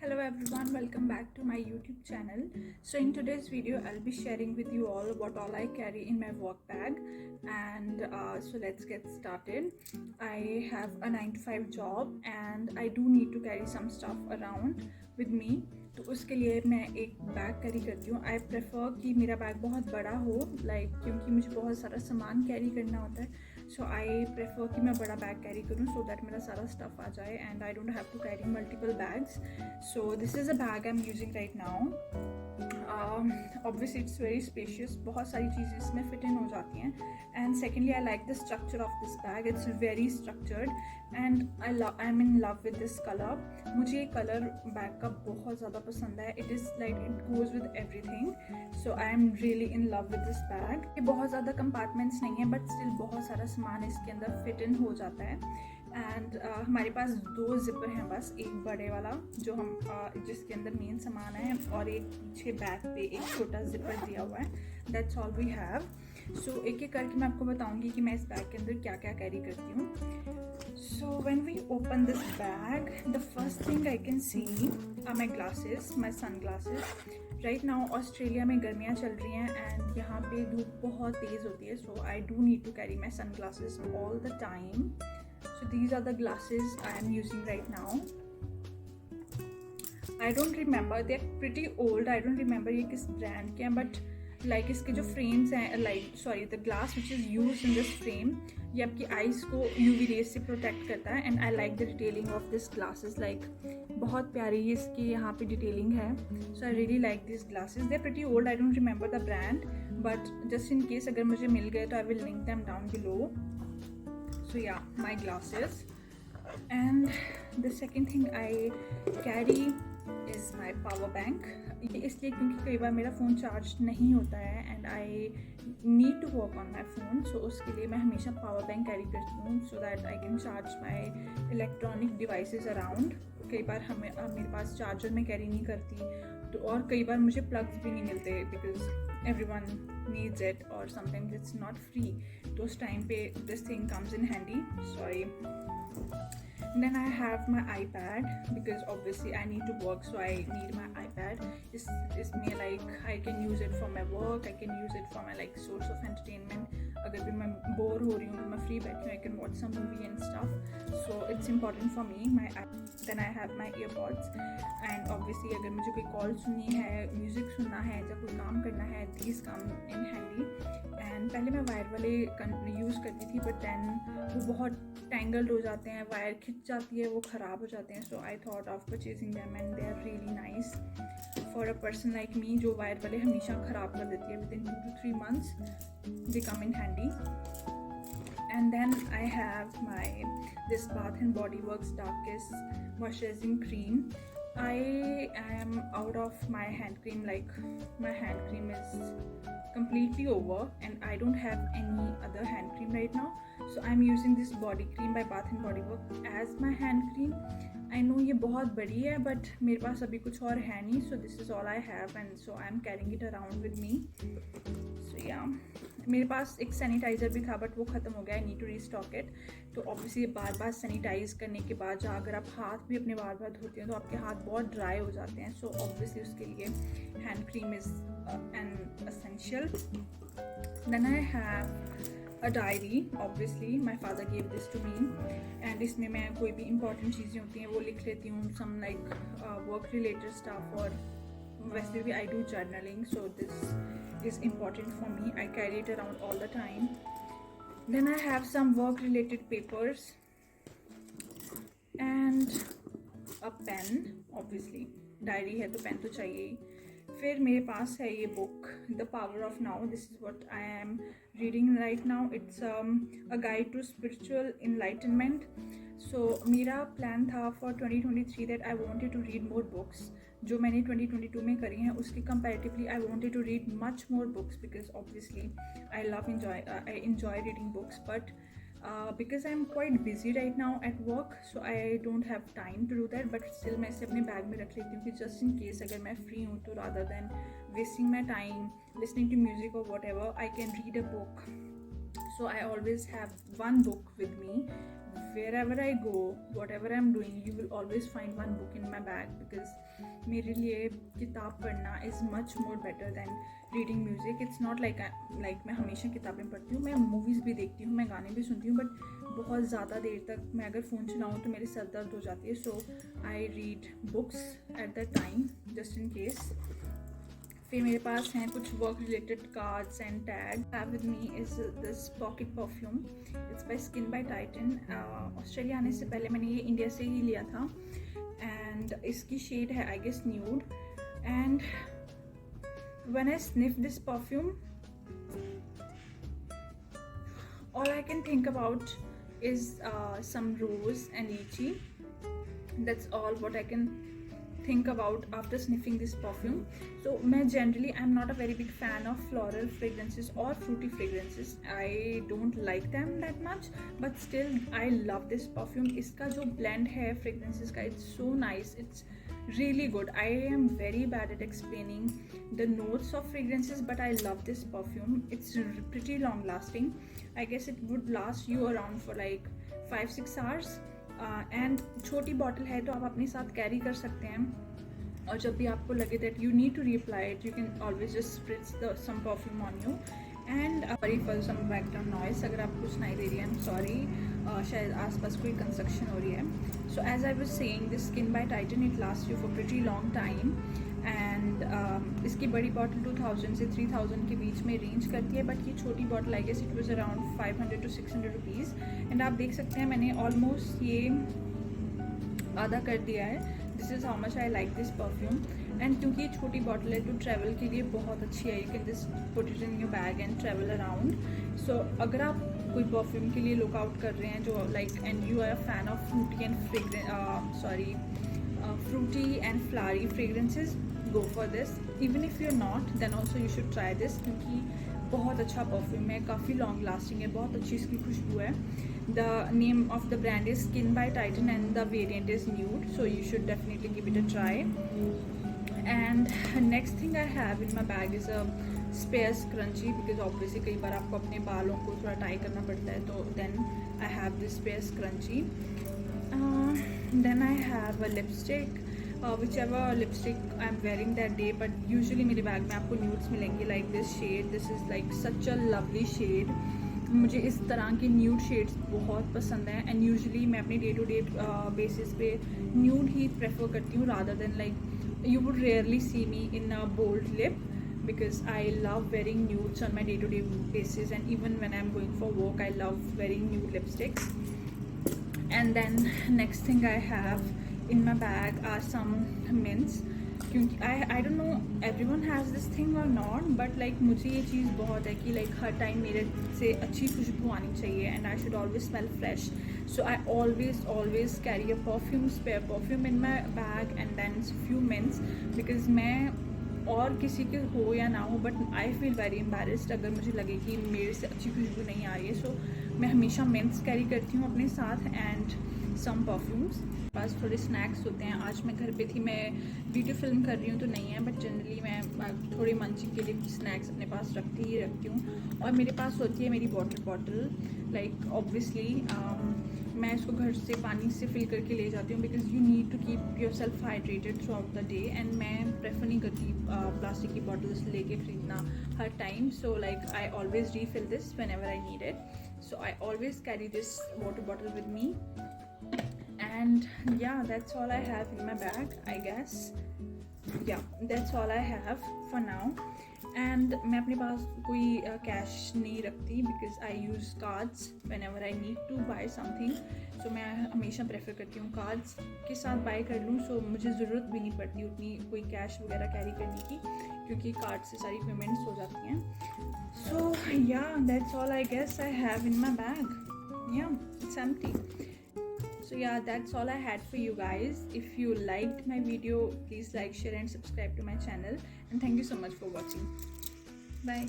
Hello everyone, welcome back to my YouTube channel. So in today's video I'll be sharing with you all what all I carry in my work bag, and so let's get started. I have a 9 to 5 job and I do need to carry some stuff around with me. तो उसके लिए मैं एक bag carry करती हूँ. I prefer कि मेरा bag बहुत बड़ा हो, क्योंकि मुझे बहुत सारा सामान कैरी करना होता है. सो आई प्रेफर कि मैं बड़ा बैग कैरी करूँ सो दैट मेरा सारा स्टफ आ जाए and I don't have to carry multiple bags. So this is a bag I am using right now. Obviously it's very spacious, बहुत सारी चीज़ें इसमें फिट इन हो जाती हैं. And secondly I like the structure of this bag. It's very structured and I am in love with this colour. मुझे ये colour bag का बहुत ज़्यादा पसंद है. It is like it goes with everything. So I am really in love with this bag. ये बहुत ज़्यादा कंपार्टमेंट्स नहीं है बट स्टिल बहुत सारा सामान इसके अंदर फिट इन हो जाता है. एंड हमारे पास 2 जिपर हैं बस, एक बड़े वाला जो हम जिसके अंदर मेन सामान है और एक पीछे बैक पे एक छोटा जिपर दिया हुआ है. That's all we have. So एक एक करके मैं आपको बताऊंगी कि मैं इस बैग के अंदर क्या क्या कैरी करती हूँ. So when we open this bag the first thing I can see are my glasses, my sun glasses. Right now Australia में गर्मियाँ चल रही हैं एंड यहाँ पे धूप बहुत तेज़ होती है. So I do need to carry my sun glasses all the time. So these are the glasses I am using right now. I don't remember, they're pretty old. I don't remember ये किस brand के हैं, but like इसके जो frames हैं, the glass which is used in this frame, ये आपकी eyes को UV rays से protect करता है. And I like the detailing of this glasses. Like बहुत प्यारी इसकी यहाँ पे detailing है. So I really like these glasses. They're pretty old. I don't remember the brand, but just in case अगर मुझे मिल गए तो I will link them down below. So yeah, my glasses. And the second thing I carry is my power bank. ये इसलिए क्योंकि कई बार मेरा phone charge नहीं होता है and I need to work on my phone. So उसके लिए मैं हमेशा पावर बैंक कैरी करती हूँ so that I can charge my electronic devices around. कई बार मेरे पास चार्जर में कैरी नहीं करती तो, और कई बार मुझे प्लग्स भी नहीं मिलते because everyone needs it or sometimes it's not free. Those time पे this thing comes in handy. Sorry. And then I have my iPad because obviously I need to work, so I need my iPad. It's me like I can use it for my work, I can use it for my like source of entertainment. अगर भी मैं bore हो रही हूँ, मैं free बैठी हूँ, I can watch some movie and stuff. So it's important for me. Then I have my earpods. And obviously अगर मुझे कोई कॉल सुननी है, म्यूज़िक सुनना है या कोई काम करना है, these come in handy. And पहले मैं वायर वाले यूज़ करती थी बट दैन वो बहुत टैंगल्ड हो जाते हैं, वायर खिंच जाती है, वो ख़राब हो जाते हैं. So I thought of purchasing them and they are really nice for a person like me जो वायर वाले हमेशा ख़राब कर देती है. विद इन 2 to 3 months they come in handy. And then I have this Bath and Body Works Darkest Moisturizing Cream. I am out of my hand cream. Like my hand cream is completely over and I don't have any other hand cream right now. So I'm using this body cream by Bath and Body Works as my hand cream. I know ये बहुत बड़ी है but मेरे पास अभी कुछ और है नहीं. So this is all I have and so I'm carrying it around with me. So yeah, मेरे पास एक सैनिटाइज़र भी था बट वो ख़त्म हो गया. I need to restock it. तो ऑब्वियसली बार बार सैनिटाइज़ करने के बाद अगर आप हाथ भी अपने बार बार धोते हैं तो आपके हाथ बहुत ड्राई हो जाते हैं. सो ऑब्वियसली उसके लिए hand cream is an essential. Then I have a diary. Obviously my father gave this to me and इसमें मैं कोई भी important चीज़ें होती हैं वो लिख लेती हूँ. some like work related stuff और वैसे भी I do journaling, so this is important for me. I carry it around all the time. Then I have some work related papers and a pen. Obviously diary है तो pen तो चाहिए ही. फिर मेरे पास है ये book the power of now. This is what I am reading right now. It's a guide to spiritual enlightenment. So मेरा प्लान था for 2023 that I wanted to read more books. जो मैंने 2022 में करी हैं उसके comparatively I wanted to read much more books because obviously I enjoy reading books, but because I'm quite busy right now at work, so I don't have time to do that. But still मैं इसे अपने bag में रख लेती हूँ कि just in case अगर मैं free हूँ तो rather than wasting my time listening to music or whatever, I can read a book. So I always have one book with me wherever I go, whatever I'm doing, you will always find one book in my bag, because मेरे लिए किताब पढ़ना is much more better than reading music. It's not like मैं हमेशा किताबें पढ़ती हूँ, मैं मूवीज़ भी देखती हूँ, मैं गाने भी सुनती हूँ, बट बहुत ज़्यादा देर तक मैं अगर फ़ोन चलाऊँ तो मेरे सर दर्द हो जाती है. So I read books at the time just in case. फिर मेरे पास हैं कुछ work related cards and tag. Have with me is this pocket perfume. It's by Skinn by Titan. Australia आने से पहले मैंने ये इंडिया से ही लिया था, एंड इसकी शेड है I guess nude. And when I sniff this perfume, all I can think about is some rose and lychee. That's all what I can think about after sniffing this perfume. So मैं generally I'm not a very big fan of floral fragrances or fruity fragrances. I don't like them that much, but still I love this perfume. इसका जो blend है fragrances का, it's so nice. It's really good. I am very bad at explaining the notes of fragrances, but I love this perfume. It's pretty long lasting. I guess it would last you around for like 5-6 hours. And छोटी bottle है तो आप अपने साथ carry कर सकते हैं, और जब भी आपको लगे that you need to reapply it, you can always just spritz the some perfume on you. And sorry for some background noise, अगर आपको सुनाई दे रही है, आई एम सॉरी. शायद आसपास कोई कंस्ट्रक्शन हो रही है. So as I was saying, this skin by Titan, it last you for pretty long time. And इसकी बड़ी बॉटल 2000 से 3000 के बीच में रेंज करती है, बट ये छोटी bottle I guess it was around 500 to 600 rupees. एंड आप देख सकते हैं मैंने ऑलमोस्ट ये आधा कर दिया है. This is how much I like this perfume. And क्योंकि ये छोटी बॉटल है तो ट्रैवल के लिए बहुत अच्छी है. You can just put it in your bag and travel around. So अगर आप कोई परफ्यूम के लिए लुक आउट कर रहे हैं जो like, and you are a fan of fruity and flowery fragrances, go for this. Even if you're not, then also you should try this, क्योंकि बहुत अच्छा परफ्यूम है, काफ़ी लॉन्ग लास्टिंग है, बहुत अच्छी इसकी खुशबू है. The name of the brand is Skin by Titan and the variant is nude, so you should definitely give it a try. And next thing I have in my bag is a spare scrunchie, because obviously कई बार आपको अपने बालों को थोड़ा tie करना पड़ता है, तो then I have this spare scrunchie. Then I have a lipstick. Whichever lipstick I'm wearing that day, but usually मेरे बैग में आपको nudes मिलेंगे like this shade. This is like such a lovely shade. मुझे इस तरह के nude shades बहुत पसंद हैं, एंड यूजुअली मैं अपने डे टू डे बेसिस पे न्यूड ही प्रेफर करती हूँ, rather than like you would rarely see me in a bold lip, because I love wearing nudes on my day to day basis, and even when I'm going for work I love wearing nude lipsticks. And then next thing I have in my bag are some mints, क्योंकि I don't know everyone has this thing or not, but like मुझे ये चीज़ बहुत है कि like हर time मेरे से अच्छी खुशबू आनी चाहिए, and I should always smell fresh. So I always carry a spare perfume in my bag, and then few mints, because मैं और किसी के हो या ना हो, but I feel very embarrassed अगर मुझे लगे कि मेरे से अच्छी खुशबू नहीं आ रही है. सो मैं हमेशा मिंट्स कैरी करती हूँ अपने साथ, एंड सम परफ्यूम्स. पास थोड़े स्नैक्स होते हैं. आज मैं घर पे थी, मैं वीडियो फिल्म कर रही हूँ तो नहीं है, बट जनरली मैं थोड़ी मंचिंग के लिए कुछ स्नैक्स अपने पास रखती ही रखती हूँ. और मेरे पास होती है मेरी बॉटल लाइक ऑब्वियसली मैं इसको घर से पानी से फिल करके ले जाती हूँ, because you need to keep yourself hydrated throughout the day, and मैं प्रेफर नहीं करती प्लास्टिक की बॉटल्स लेके खरीदना हर time. So like I always refill this whenever I need it. So I always carry this water bottle with me, and yeah, that's all I have in my bag, I guess. Yeah, that's all I have for now. And मैं अपने पास कोई cash नहीं रखती, because I use cards whenever I need to buy something. So मैं हमेशा prefer करती हूँ cards के साथ बाय कर लूँ. सो मुझे ज़रूरत भी नहीं पड़ती उतनी कोई कैश वगैरह कैरी करने की, क्योंकि कार्ड से सारी पेमेंट्स हो जाती हैं. So yeah, that's all I guess I have in my bag. Yeah, it's empty. So yeah, that's all I had for you guys. If you liked my video, please like, share and subscribe to my channel. And thank you so much for watching. Bye.